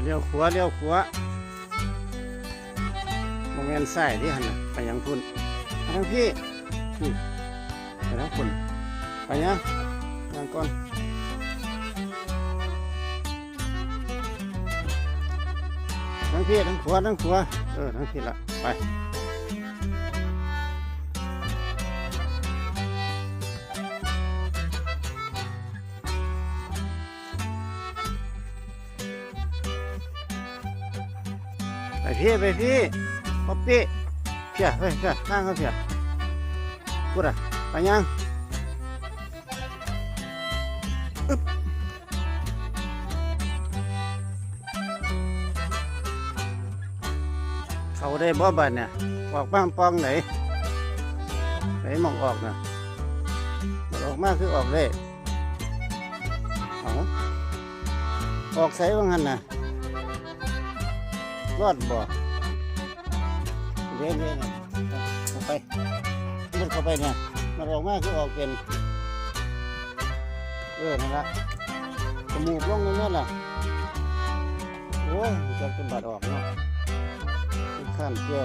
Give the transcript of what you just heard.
เลี้ยวขวาเลี้ยวขวาโมเมนต์ใส่ที่หันไปยังพุ่นไปทางพี่ไปทางพุ่นไปยังยังก่อนทางพี่ทางขวาทางขวาทางพี่ละไปไปพี่ป๊อปปี้เพียเฮ้ยเพียนั่งเขาเพียพูดอะไปยังอึ๊บเขาได้บ่บัดเนี่ยออกบ้างปองไหนมองออกนะมันออกมากคือออกเลยออกใส่บ้างหันนะรอดบ่เรื่อยๆเข้าไปมันเข้าไปเนี่ยมันออกมาคือออกเป็นนั่นละจมูกลงนั่นล่ะโอ้ยจะเป็นบาดออกเนาะขั้นแก่